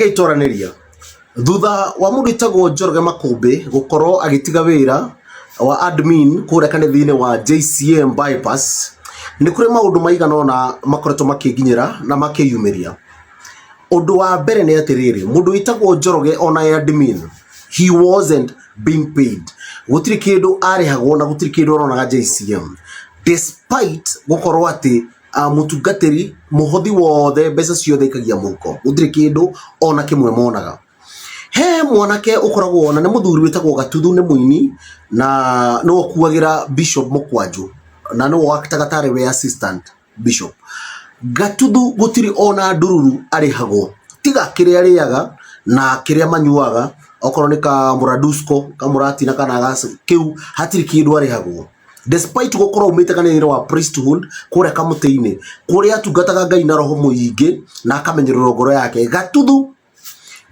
Gaitoraniria thutha wa mundu itagwo Njoroge Makũmbĩ gukorwo agitiga wira wa admin kuria kanithini wa JCM bypass ni kuri maundu maigana ona makoretwo makiginyira na makiyumiria. Undu wa mbere ni atiriri mundu itagwo Njoroge ona admin, he wasn't being paid. Gutiri kindu arihagwo na gutiri kindu onaga JCM despite gukorwo ati mutungatiri muhothi wothe mbeca ciothe ikagia muko gutiri kindu ona kimwe monaga. He mwanake ukoragwo ona ni muthuri witagwo Gatuthu ni muini na no kuagira Bishop Mukwanjũ na no akitagatare we assistant bishop. Gatuthu gutiri ona ndururu arihagwo tiga kiria ariaga na kiria manyuaga okorwo ni ka Muradusco kamurati na kana gas kiu hatiri kindu arihagwo despite gukorwo umite kanithini wa priesthood kuria kamutini kuria atungataga Ngai na roho muingi na akamenyerera ngoro yake. Gatuthu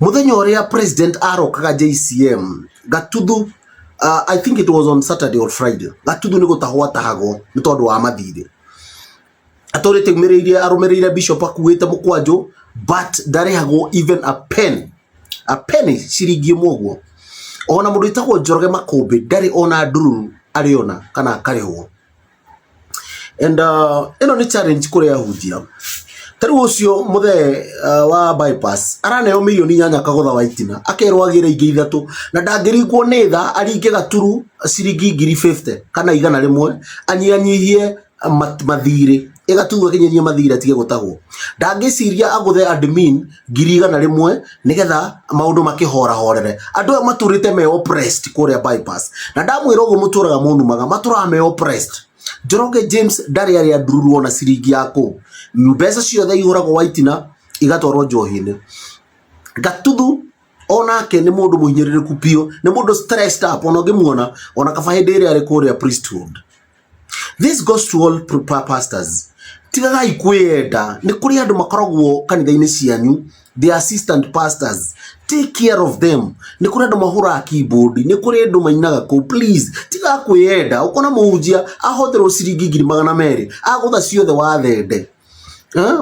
muthenya uria president arokaga JCM Gatuthu I think it was on Saturday or Friday, Gatuthu ni gutahwa tahago ni tondu wa mathire atorite gumireirie arumireirie bishop akuite Mukwanjũ but ndarihagwo even a penny ciringi mwoguo. Ona mundu itagwo Njoroge Makũmbĩ ndari ona ndururu ariona kana karihwo. And ino ni challenge kuri ahunjia tari ucio muthe wa bypass araneo milioni 8 kagotha waitina akerwo agire ingi 3 na ndangirikwo ni tha aringe gaturu ciringi 50 kana 100 anyanyihie mathire Gatuthu akinyenyia mathire atige gutagwo ndangiciria aguthe admin 100 nigetha maundu makihora horere andu maturite me oppressed kuria bypass na ndamwira ugo muturaga munumaga matura me oppressed. Njoroge James ndari ari ndururu ona ciringi yako mbeca ciothe ihuragwo waitina igatwarwo njohine. Gatuthu onake ni mundu muhinyiriku pio ni mundu stressed up ona ngimuona ona kabahinde iri ari kuria priesthood. This goes to all pastors. Tigaga ikwenda ni kuri andu makoragwo kanitha-ini cianyu the assistant pastors, take care of them. Ni kuri andu mahura keyboard ni kuri andu mainaga ko please tiga kwenda ukona muhunjia ahoterwo ciringi 200 agutha ciothe wathende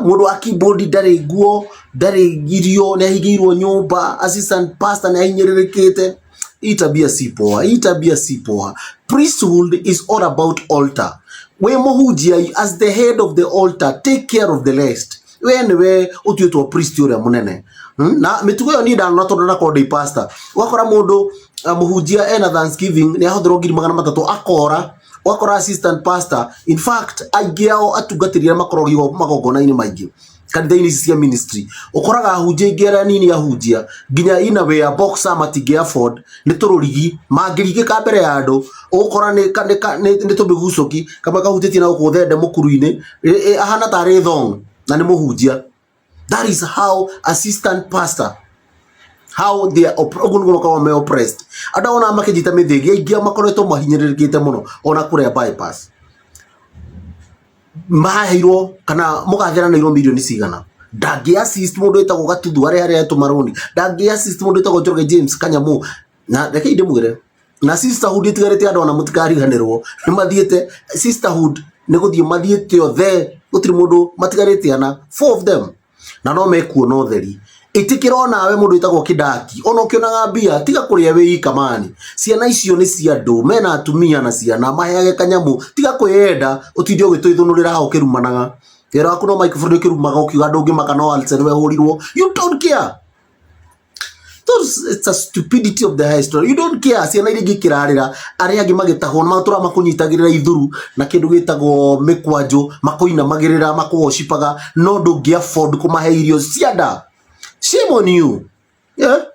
mundu wa keyboard ndari nguo ndari girio ni ahigirwo nyumba assistant pastor ni ahinyirikite. Itabia si poa. Priesthood is all about altar. We muhunjia as the head of the altar take care of the rest. We niwe utuitwo priest uria munene na mitugo yo ni ndana tondu na kodi pastor wakora mundu muhunjia ena Thanksgiving ni ahothirwo 300 akora assistant pastor. In fact aigiao atungatirira makorogio magongona-ini maingi kanitha-ini cia ministry ukoraga ahunjia ingera nini ahunjia nginya ina we boxer matingi afford ni tururigi mangirigika mbere ya andu ukora ni tubigucoki kama kahutiti na ukuthende mukuru-ini ahana tari thong na ni muhunjia. That is how assistant pastor how they are oppressed. Ada ona makijita mithigi ingia makoretwo mahinyiririkite muno ona kuria bypass mahirwo kana mugathira na milioni cigana ndangi assist mundu etagwo Gatuthu ari tumaroni ndangi assist mundu etagwo Njoroge James Kanyamu na reke ndimwire na sisterhood itigarite andu ona mutikariganirwo ni mathiete sisterhood ni guthie mathiete othe gutiri mundu matigarite ana 4 of them na no mekuo no theri itikiro nawe mundu itagwo Kidaki ona ukionaga mbia tiga kuria we kamani ciana icio ni cia ndu mena atumia na ciana maheage Kanyamu tiga kwenda utinde ugituithunurira ha ukirumanaga kera aku no microphone ukirumaga ukiuga ndungi makano alse we hurirwo. You don't care. It's a stupidity of the history. You don't care. Ciana iria ngikirarira aria angi magitahwo matura makunyitagirira ithuru na kindu gitagwo Mukwanjũ makuina magirira makuwoshipaga no ndungi afford kumahe irio cianda. Shame on you. Yeah.